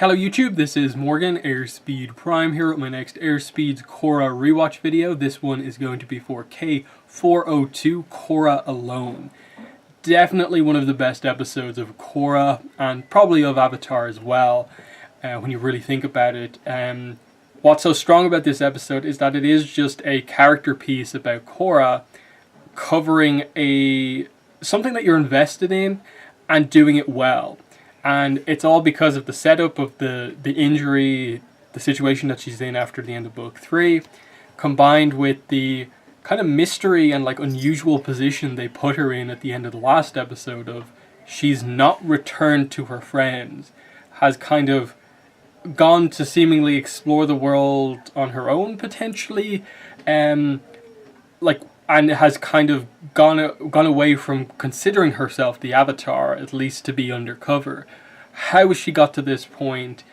Hello YouTube, this is Morgan, Airspeed Prime here with my next Airspeed's Korra Rewatch video. This one is going to be for K402 Korra Alone. Definitely one of the best episodes of Korra, and probably of Avatar as well, when you really think about it. What's so strong about this episode is that it is just a character piece about Korra, covering something that you're invested in and doing it well. And it's all because of the setup of the injury, the situation that she's in after the end of book 3, combined with the kind of mystery and like unusual position they put her in at the end of the last episode of she's not returned to her friends, has kind of gone to seemingly explore the world on her own potentially, and has kind of gone away from considering herself the Avatar, at least to be undercover. How she got to this point,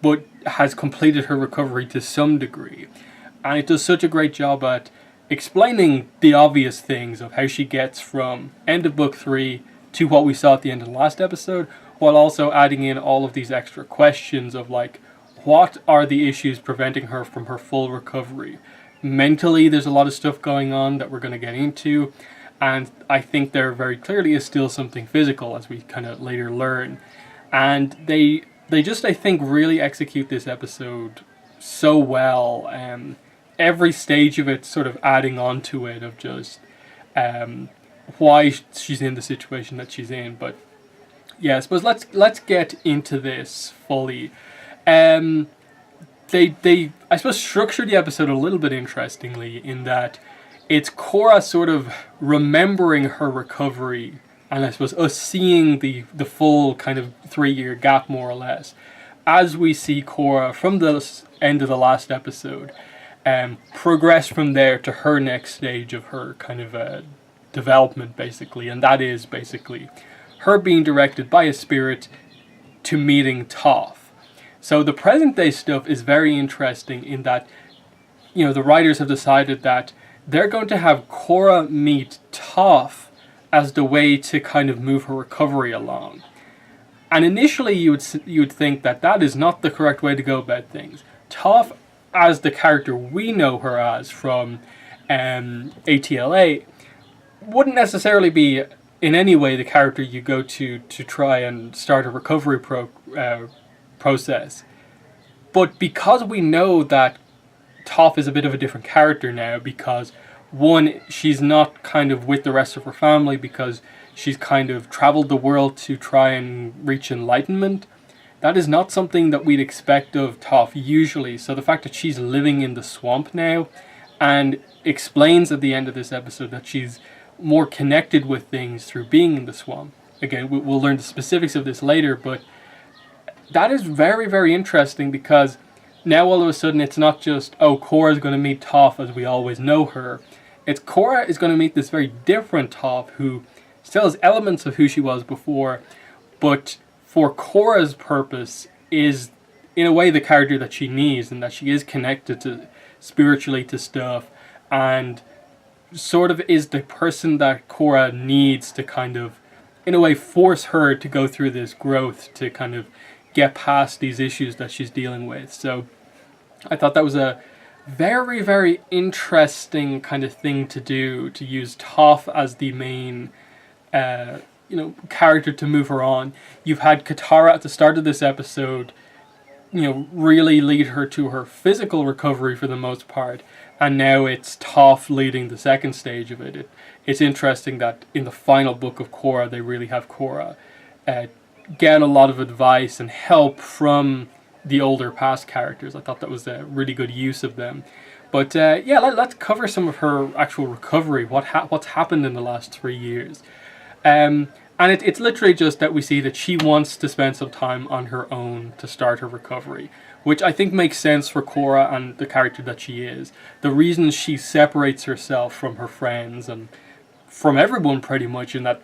but has completed her recovery to some degree. And it does such a great job at explaining the obvious things of how she gets from end of book 3 to what we saw at the end of the last episode, while also adding in all of these extra questions of like, what are the issues preventing her from her full recovery? Mentally, there's a lot of stuff going on that we're going to get into, and I think there very clearly is still something physical, as we kind of later learn. And they just, I think, really execute this episode so well. Every stage of it sort of adding on to it of just why she's in the situation that she's in. But yeah, I suppose let's get into this fully. They I suppose structure the episode a little bit interestingly in that it's Korra sort of remembering her recovery, and I suppose us seeing the full kind of 3-year gap more or less, as we see Korra from the end of the last episode progress from there to her next stage of her kind of development basically, and that is basically her being directed by a spirit to meeting Toph. So the present day stuff is very interesting in that, you know, the writers have decided that they're going to have Korra meet Toph as the way to kind of move her recovery along. And initially you would think that that is not the correct way to go about things. Toph, as the character we know her as from ATLA, wouldn't necessarily be in any way the character you go to try and start a recovery process. But because we know that Toph is a bit of a different character now, because one, she's not kind of with the rest of her family because she's kind of traveled the world to try and reach enlightenment. That is not something that we'd expect of Toph usually. So the fact that she's living in the swamp now and explains at the end of this episode that she's more connected with things through being in the swamp. Again, we'll learn the specifics of this later, but that is very, very interesting because now all of a sudden it's not just, oh, Korra is going to meet Toph as we always know her. It's Korra is going to meet this very different Toph who still has elements of who she was before, but for Korra's purpose is in a way the character that she needs, and that she is connected to spiritually to stuff, and sort of is the person that Korra needs to kind of, in a way, force her to go through this growth to kind of get past these issues that she's dealing with. So I thought that was a very, very interesting kind of thing to do, to use Toph as the main character to move her on. You've had Katara at the start of this episode, really lead her to her physical recovery for the most part, and now it's Toph leading the second stage of it. It's interesting that in the final book of Korra, they really have Korra get a lot of advice and help from the older past characters. I thought that was a really good use of them. But yeah, let's cover some of her actual recovery, what's happened in the last 3 years. And it's literally just that we see that she wants to spend some time on her own to start her recovery, which I think makes sense for Korra and the character that she is. The reason she separates herself from her friends and from everyone pretty much, in that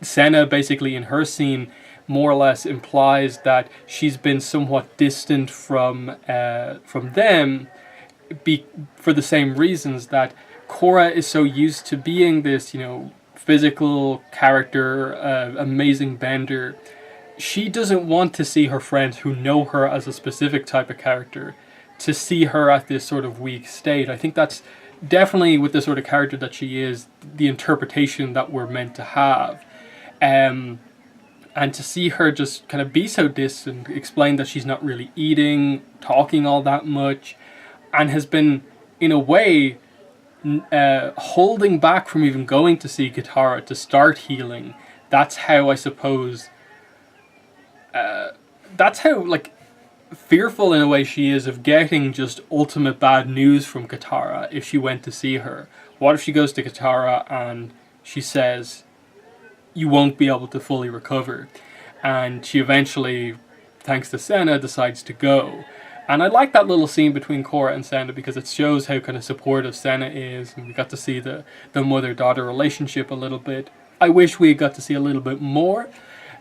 Senna basically in her scene more or less implies that she's been somewhat distant from them for the same reasons that Korra is so used to being this, physical character, amazing bender. she doesn't want to see her friends who know her as a specific type of character to see her at this sort of weak state. I think that's definitely, with the sort of character that she is, the interpretation that we're meant to have. And to see her just kind of be so distant, explain that she's not really eating, talking all that much, and has been, in a way, holding back from even going to see Katara to start healing. That's how, I suppose, that's how, like, fearful in a way she is of getting just ultimate bad news from Katara if she went to see her. What if she goes to Katara and she says, you won't be able to fully recover? And she eventually, thanks to Senna, decides to go. And I like that little scene between Korra and Senna because it shows how kind of supportive Senna is, and we got to see the mother-daughter relationship a little bit. I wish we got to see a little bit more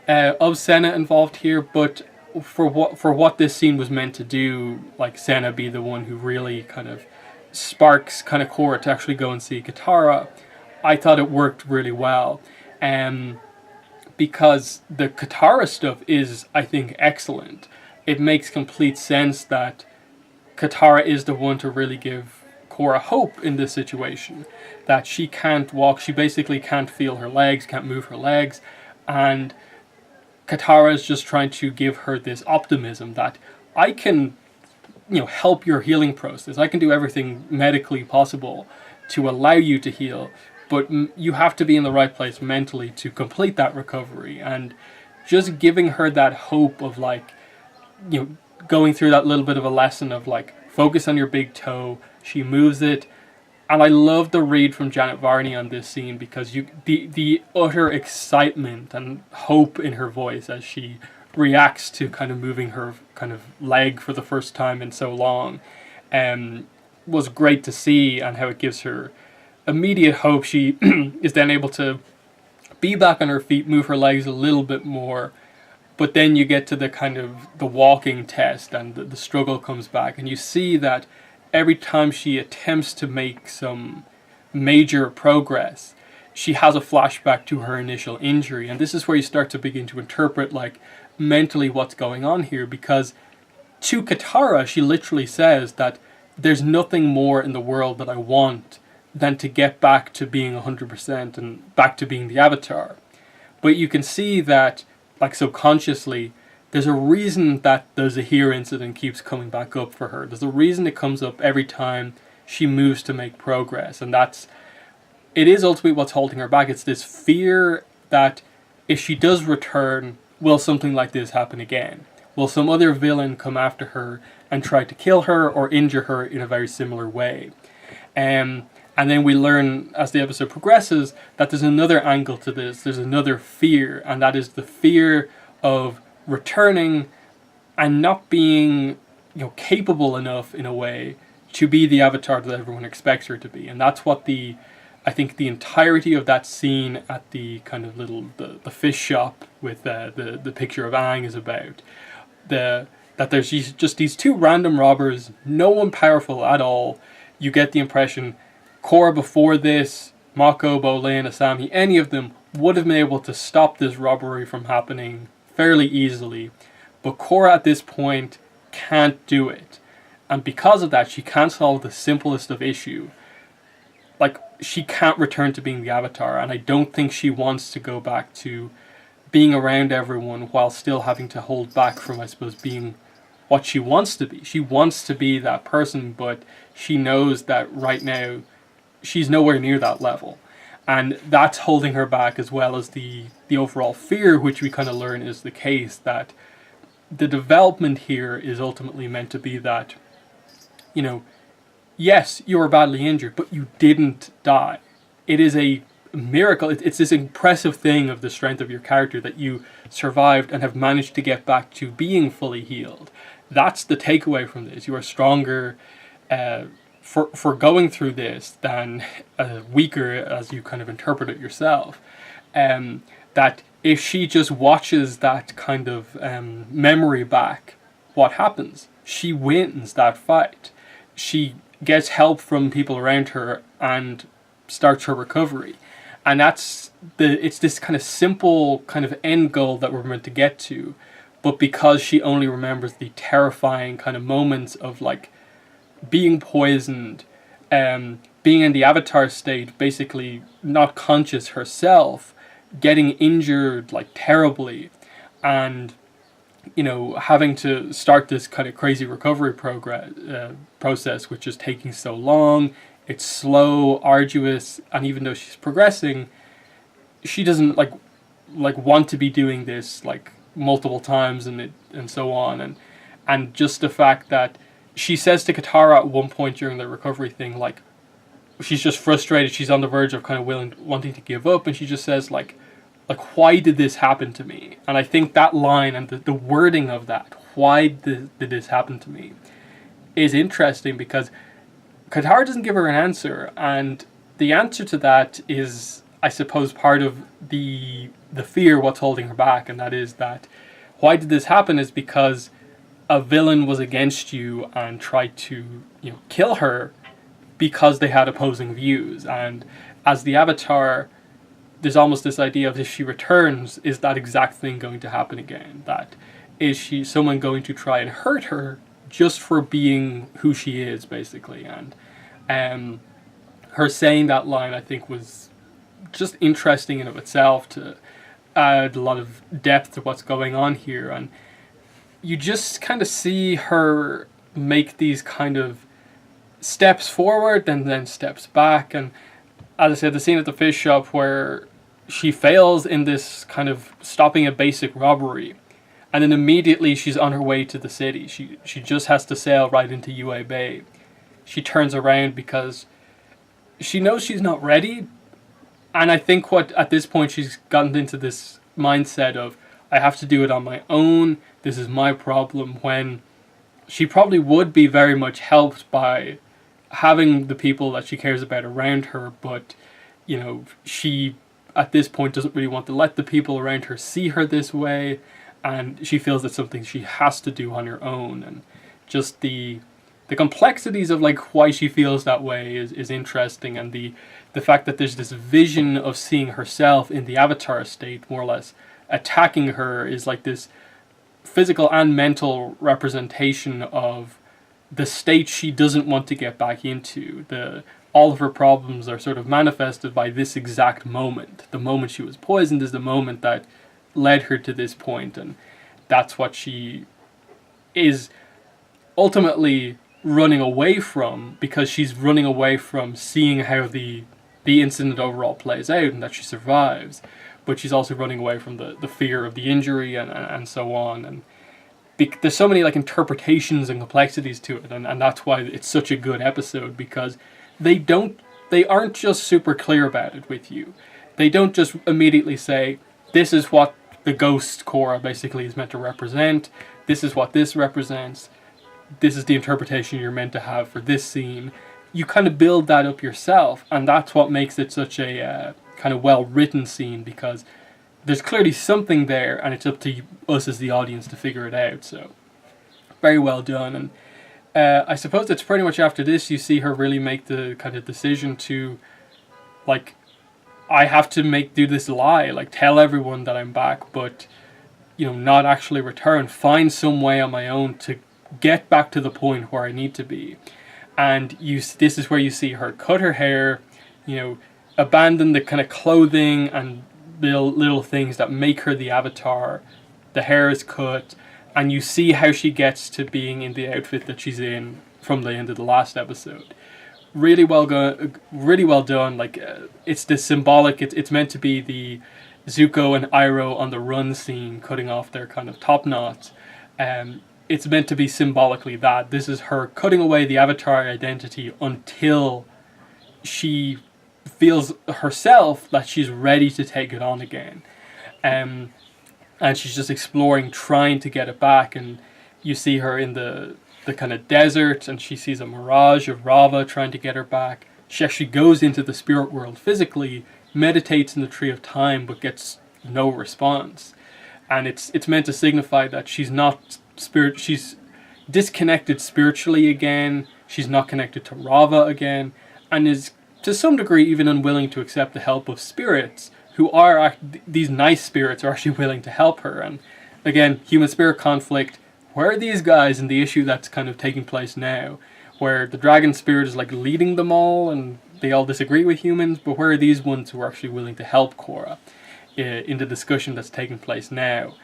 of Senna involved here, but for what this scene was meant to do, like Senna be the one who really kind of sparks kind of Korra to actually go and see Katara, I thought it worked really well. Because the Katara stuff is, I think, excellent. It makes complete sense that Katara is the one to really give Korra hope in this situation. That she can't walk, she basically can't feel her legs, can't move her legs, and Katara is just trying to give her this optimism that I can, help your healing process. I can do everything medically possible to allow you to heal, but you have to be in the right place mentally to complete that recovery. And just giving her that hope of, like, going through that little bit of a lesson of, like, focus on your big toe. She moves it. And I love the read from Janet Varney on this scene because the utter excitement and hope in her voice as she reacts to kind of moving her kind of leg for the first time in so long was great to see, and how it gives her immediate hope. She is then able to be back on her feet, move her legs a little bit more, but then you get to the kind of the walking test, and the struggle comes back, and you see that every time she attempts to make some major progress, she has a flashback to her initial injury. And this is where you start to begin to interpret, like, mentally what's going on here, because to Katara, she literally says that there's nothing more in the world that I want than to get back to being 100% and back to being the Avatar. But you can see that, like, subconsciously, there's a reason that the Zahir incident keeps coming back up for her. There's a reason it comes up every time she moves to make progress. And it is ultimately what's holding her back. It's this fear that if she does return, will something like this happen again? Will some other villain come after her and try to kill her or injure her in a very similar way? And then we learn, as the episode progresses, that there's another angle to this. There's another fear, and that is the fear of returning and not being, capable enough in a way to be the Avatar that everyone expects her to be. And that's what I think the entirety of that scene at the kind of the fish shop with the picture of Aang is about. That there's just these two random robbers, no one powerful at all. You get the impression Korra before this, Mako, Bolin, Asami, any of them would have been able to stop this robbery from happening fairly easily, but Korra at this point can't do it, and because of that she can't solve the simplest of issue. Like, she can't return to being the Avatar, and I don't think she wants to go back to being around everyone while still having to hold back from, I suppose, being what she wants to be. She wants to be that person, but she knows that right now she's nowhere near that level. And that's holding her back, as well as the overall fear, which we kind of learn is the case, that the development here is ultimately meant to be that, yes, you were badly injured, but you didn't die. It is a miracle. It's this impressive thing of the strength of your character that you survived and have managed to get back to being fully healed. That's the takeaway from this. You are stronger for going through this than weaker, as you kind of interpret it yourself. That if she just watches that kind of memory back, what happens? She wins that fight. She gets help from people around her and starts her recovery. And it's this kind of simple kind of end goal that we're meant to get to, but because she only remembers the terrifying kind of moments of like being poisoned, being in the avatar state, basically not conscious herself, getting injured like terribly, and having to start this kind of crazy recovery process, which is taking so long. It's slow, arduous, and even though she's progressing, she doesn't like want to be doing this like multiple times and so on, and just the fact that she says to Katara at one point during the recovery thing, like, she's just frustrated, she's on the verge of kind of wanting to give up, and she just says like why did this happen to me? And I think that line and the wording of that, why did this happen to me, is interesting, because Katara doesn't give her an answer, and the answer to that is, I suppose, part of the fear, what's holding her back, and that is that why did this happen is because a villain was against you and tried to kill her because they had opposing views. And as the Avatar, there's almost this idea of, if she returns, is that exact thing going to happen again? That is someone going to try and hurt her just for being who she is, basically? And her saying that line, I think, was just interesting in of itself, to add a lot of depth to what's going on here. And you just kind of see her make these kind of steps forward and then steps back. And as I said, the scene at the fish shop where she fails in this kind of stopping a basic robbery, and then immediately she's on her way to the city. She just has to sail right into Yue Bay. She turns around because she knows she's not ready. And I think at this point she's gotten into this mindset of, I have to do it on my own, this is my problem, when she probably would be very much helped by having the people that she cares about around her, but she at this point doesn't really want to let the people around her see her this way, and she feels it's something she has to do on her own. And just the complexities of like why she feels that way is interesting, and the fact that there's this vision of seeing herself in the Avatar state, more or less attacking her, is like this physical and mental representation of the state she doesn't want to get back into. All of her problems are sort of manifested by this exact moment. The moment she was poisoned is the moment that led her to this point, and that's what she is ultimately running away from, because she's running away from seeing how the incident overall plays out and that she survives, but she's also running away from the fear of the injury and so on. And there's so many like interpretations and complexities to it, and that's why it's such a good episode, because they aren't just super clear about it with you. They don't just immediately say, this is what the ghost Korra basically is meant to represent, this is what this represents, this is the interpretation you're meant to have for this scene. You kind of build that up yourself, and that's what makes it such a kind of well-written scene, because there's clearly something there, and it's up to us as the audience to figure it out. So, very well done. And I suppose it's pretty much after this you see her really make the kind of decision to, like, I have to do this lie, like tell everyone that I'm back, but not actually return, find some way on my own to get back to the point where I need to be. And this is where you see her cut her hair, abandon the kind of clothing and little things that make her the Avatar. The hair is cut, and you see how she gets to being in the outfit that she's in from the end of the last episode. Really well done. Like it's this symbolic. It's meant to be the Zuko and Iroh on the run scene, cutting off their kind of top knots. It's meant to be symbolically that this is her cutting away the Avatar identity until she feels herself that she's ready to take it on again. And she's just exploring, trying to get it back. And you see her in the kind of desert, and she sees a mirage of Rava trying to get her back. She actually goes into the spirit world physically, meditates in the Tree of Time, but gets no response. And it's meant to signify that she's not she's disconnected spiritually again, she's not connected to Rava again, and is to some degree even unwilling to accept the help of spirits who are, these nice spirits are actually willing to help her. And again, human spirit conflict, where are these guys in the issue that's kind of taking place now, where the dragon spirit is like leading them all and they all disagree with humans, but where are these ones who are actually willing to help Korra in the discussion that's taking place now?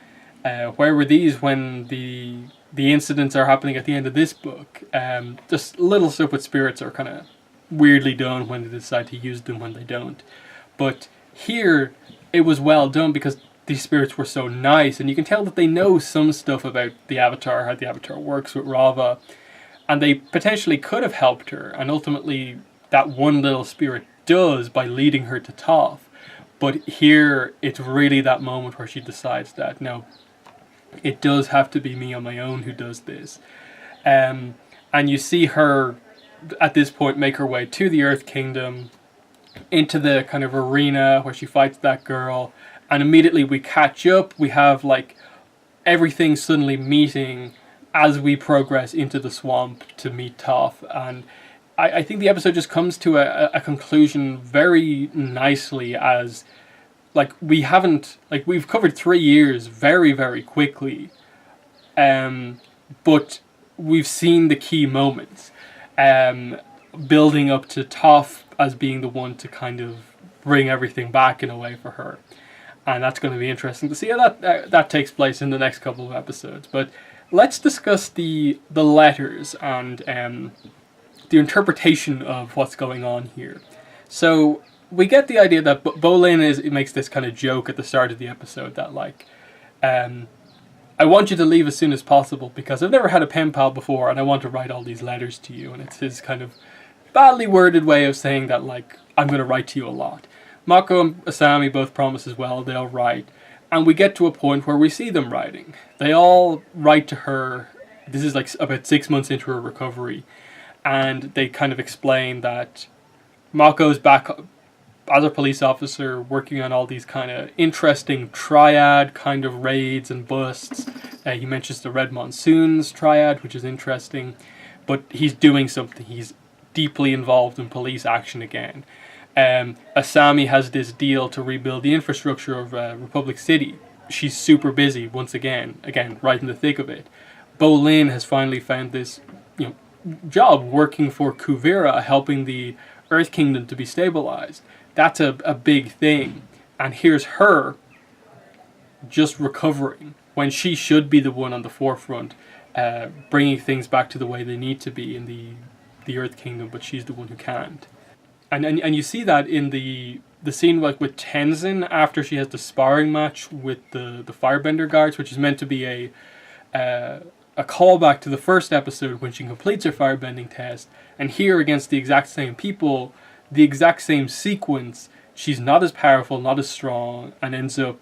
Where were these when the incidents are happening at the end of this book? Just little stuff with spirits are kind of weirdly done when they decide to use them when they don't. But here, it was well done because these spirits were so nice, and you can tell that they know some stuff about the Avatar, how the Avatar works with Rava, and they potentially could have helped her, and ultimately that one little spirit does by leading her to Toph. But here, it's really that moment where she decides that, no, it does have to be me on my own who does this. And you see her, at this point, make her way to the Earth Kingdom, into the kind of arena where she fights that girl, and immediately we catch up. We have like everything suddenly meeting as we progress into the swamp to meet Toph, and I think the episode just comes to a conclusion very nicely, as like we've covered 3 years very, very quickly, but we've seen the key moments, building up to Toph as being the one to kind of bring everything back in a way for her. And that's going to be interesting to see how that takes place in the next couple of episodes. But let's discuss the letters and the interpretation of what's going on here. So we get the idea that Bolin makes this kind of joke at the start of the episode that like, I want you to leave as soon as possible because I've never had a pen pal before and I want to write all these letters to you. And it's his kind of badly worded way of saying that like, I'm going to write to you a lot. Mako and Asami both promise as well they'll write. And we get to a point where we see them writing. They all write to her. This is like about 6 months into her recovery. And they kind of explain that Mako's back as a police officer working on all these kind of interesting triad kind of raids and busts. He mentions the Red Monsoons triad, which is interesting. But he's doing something. He's deeply involved in police action again. Asami has this deal to rebuild the infrastructure of Republic City. She's super busy once again, right in the thick of it. Bolin has finally found this, job working for Kuvira, helping the Earth Kingdom to be stabilized. That's a big thing. And here's her just recovering when she should be the one on the forefront, bringing things back to the way they need to be in the Earth Kingdom, but she's the one who can't. And you see that in the scene like with Tenzin after she has the sparring match with the Firebender guards, which is meant to be a callback to the first episode when she completes her Firebending test. And here against the exact same people, the exact same sequence, she's not as powerful, not as strong, and ends up,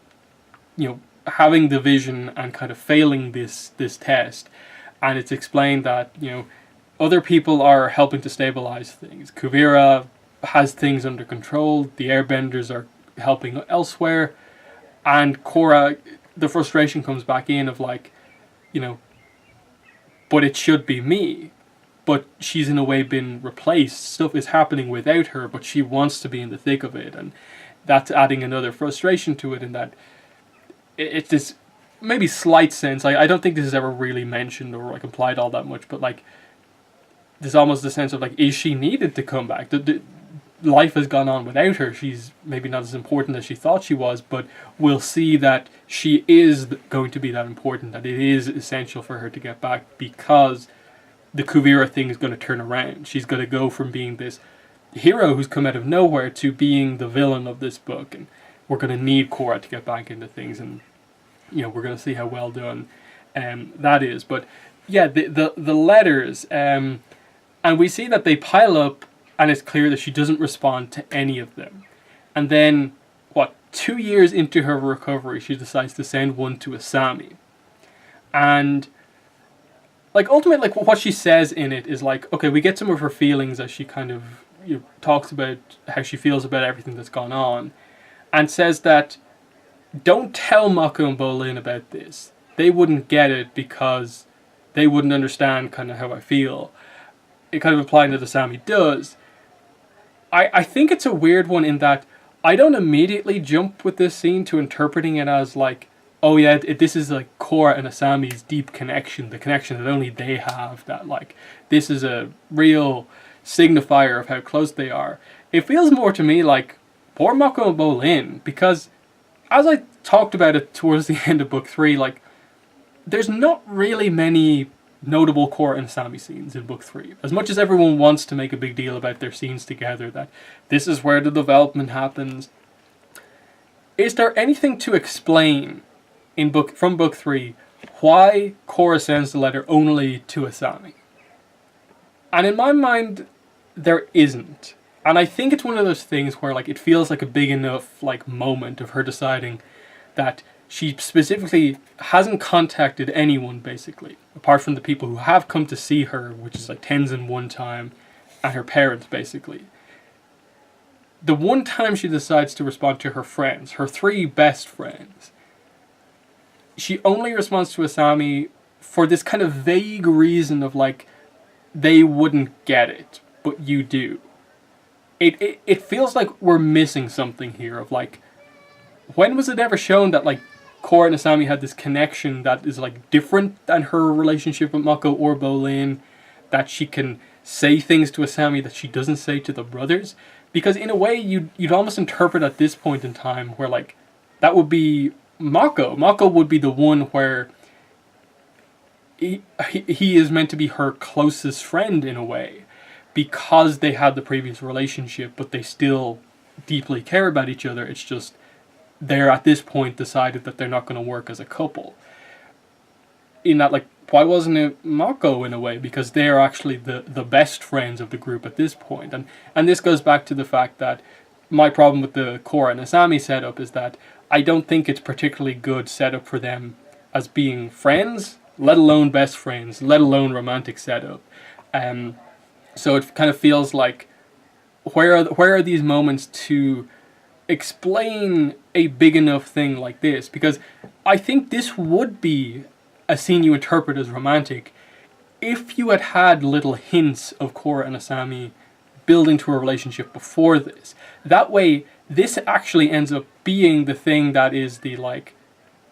having the vision and kind of failing this test. And it's explained that, other people are helping to stabilize things. Kuvira has things under control, the airbenders are helping elsewhere, and Korra, the frustration comes back in of like, but it should be me. But she's in a way been replaced. Stuff is happening without her, but she wants to be in the thick of it, and that's adding another frustration to it in that it's this maybe slight sense. I don't think this is ever really mentioned or like implied all that much, but like there's almost the sense of like, is she needed to come back? Life has gone on without her. She's maybe not as important as she thought she was, but we'll see that she is going to be that important, that it is essential for her to get back because the Kuvira thing is going to turn around. She's going to go from being this hero who's come out of nowhere to being the villain of this book, and we're going to need Korra to get back into things, and we're going to see how well done that is. But yeah, the letters, and we see that they pile up, and it's clear that she doesn't respond to any of them. And then, 2 years into her recovery, she decides to send one to Asami. And like ultimately, like what she says in it is like, okay, we get some of her feelings as she kind of talks about how she feels about everything that's gone on, and says that don't tell Mako and Bolin about this. They wouldn't get it because they wouldn't understand kind of how I feel. It kind of implying that Asami does. I think it's a weird one in that I don't immediately jump with this scene to interpreting it as like, oh yeah, this is like Korra and Asami's deep connection, the connection that only they have, that like this is a real signifier of how close they are. It feels more to me like poor Mako and Bolin, because as I talked about it towards the end of book 3, like there's not really many notable Korra and Asami scenes in book 3. As much as everyone wants to make a big deal about their scenes together, that this is where the development happens, is there anything to explain from book 3 why Korra sends the letter only to Asami? And in my mind, there isn't. And I think it's one of those things where like it feels like a big enough like moment of her deciding that she specifically hasn't contacted anyone, basically, apart from the people who have come to see her, which is like Tenzin one time, and her parents, basically. The one time she decides to respond to her friends, her 3 best friends, she only responds to Asami for this kind of vague reason of like, they wouldn't get it, but you do. It feels like we're missing something here of like, when was it ever shown that like Korra and Asami had this connection that is like different than her relationship with Mako or Bolin, that she can say things to Asami that she doesn't say to the brothers? Because in a way you'd almost interpret at this point in time where like that would be Mako. Mako would be the one where he is meant to be her closest friend in a way, because they had the previous relationship, but they still deeply care about each other. It's just they're at this point decided that they're not going to work as a couple. In that, like, why wasn't it Mako in a way? Because they're actually the best friends of the group at this point. And this goes back to the fact that my problem with the Korra and Asami setup is that I don't think it's particularly good setup for them as being friends, let alone best friends, let alone romantic setup. So it kind of feels like, where are these moments to explain a big enough thing like this? Because I think this would be a scene you interpret as romantic if you had little hints of Korra and Asami building to a relationship before this. That way, this actually ends up being the thing that is the, like,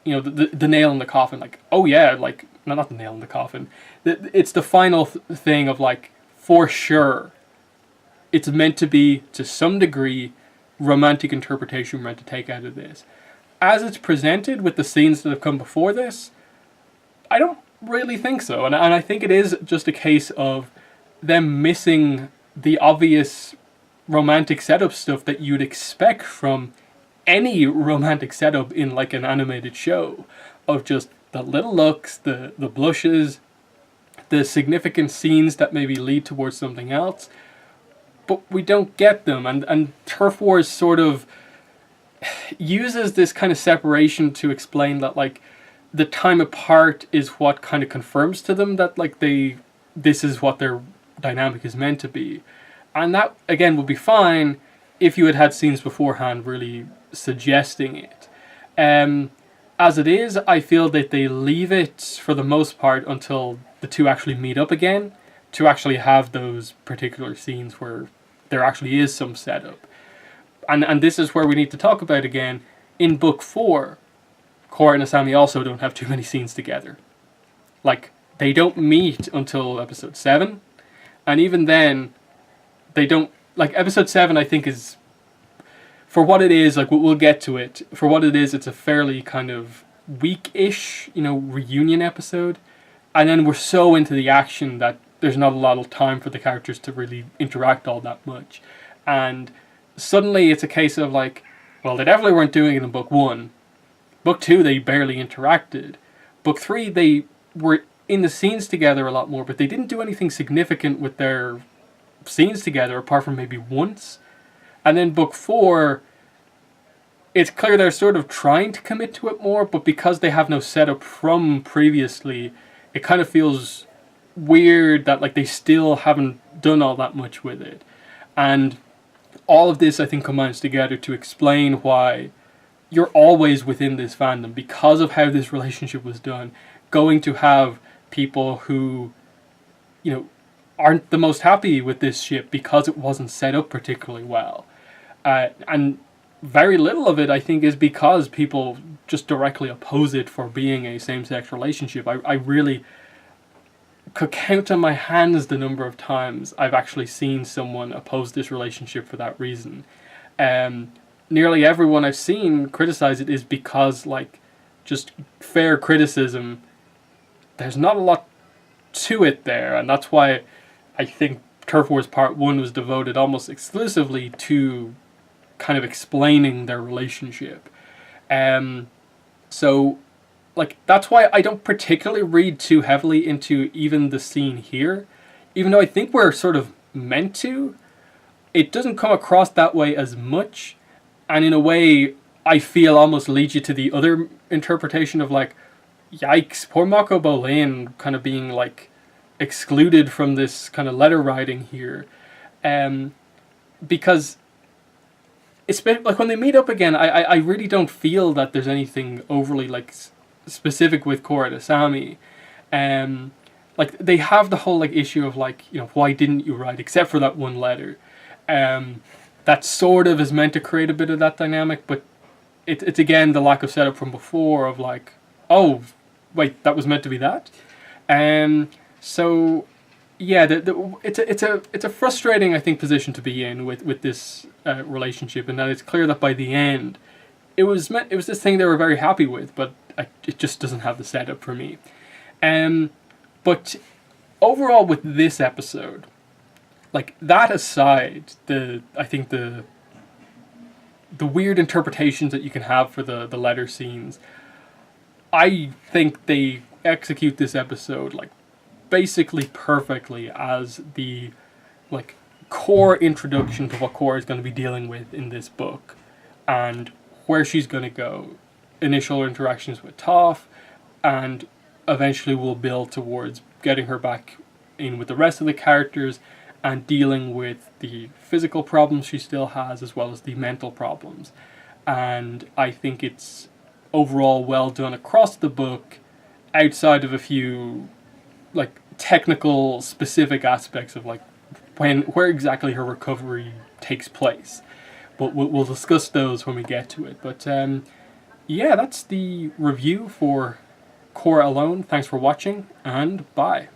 you know, the nail in the coffin. Like, oh yeah, like, no, not the nail in the coffin. It's the final thing of, like, for sure, it's meant to be, to some degree, romantic interpretation we're meant to take out of this. As it's presented with the scenes that have come before this, I don't really think so. And I think it is just a case of them missing the obvious romantic setup stuff that you'd expect from any romantic setup in like an animated show, of just the little looks, the blushes, the significant scenes that maybe lead towards something else, but we don't get them. And Turf Wars sort of uses this kind of separation to explain that like the time apart is what kind of confirms to them that like this is what their dynamic is meant to be. And that again would be fine if you had scenes beforehand really suggesting it. As it is, I feel that they leave it for the most part until the two actually meet up again to actually have those particular scenes where there actually is some setup. And this is where we need to talk about again. In book 4, Korra and Asami also don't have too many scenes together. Like, they don't meet until episode 7. And even then, they don't... Like, episode 7, I think, is... For what it is, like, we'll get to it. For what it is, it's a fairly kind of weak-ish, reunion episode. And then we're so into the action that there's not a lot of time for the characters to really interact all that much. And suddenly it's a case of, like, well, they definitely weren't doing it in book 1. Book 2, they barely interacted. Book 3, they were in the scenes together a lot more, but they didn't do anything significant with their scenes together, apart from maybe once. And then book 4, it's clear they're sort of trying to commit to it more, but because they have no setup from previously, it kind of feels weird that like they still haven't done all that much with it. And all of this, I think, combines together to explain why you're always within this fandom, because of how this relationship was done, going to have people who, aren't the most happy with this ship because it wasn't set up particularly well. And very little of it, I think, is because people just directly oppose it for being a same-sex relationship. I really could count on my hands the number of times I've actually seen someone oppose this relationship for that reason. Nearly everyone I've seen criticize it is because, like, just fair criticism, there's not a lot to it there, and that's why I think Turf Wars Part 1 was devoted almost exclusively to kind of explaining their relationship. So, like, that's why I don't particularly read too heavily into even the scene here. Even though I think we're sort of meant to, it doesn't come across that way as much. And in a way, I feel almost leads you to the other interpretation of, like, yikes, poor Mako Boleyn kind of being, like, excluded from this kind of letter writing here. Because it's like when they meet up again, I really don't feel that there's anything overly, like, specific with Korra and Asami. Like, they have the whole, like, issue of, like, you know, why didn't you write, except for that one letter. That sort of is meant to create a bit of that dynamic, but it's again the lack of setup from before of, like, oh, wait, that was meant to be that. So yeah, it's a frustrating, I think, position to be in with this relationship, and that it's clear that by the end, it was this thing they were very happy with, but it just doesn't have the setup for me. But overall, with this episode, like, that aside, I think the weird interpretations that you can have for the letter scenes, I think they execute this episode, like, basically perfectly as the, like, core introduction to what Korra is going to be dealing with in this book and where she's going to go. Initial interactions with Toph, and eventually we'll build towards getting her back in with the rest of the characters and dealing with the physical problems she still has as well as the mental problems. And I think it's overall well done across the book, outside of a few, like, technical specific aspects of, like, where exactly her recovery takes place. But we'll discuss those when we get to it. But yeah, that's the review for Korra Alone. Thanks for watching, and bye.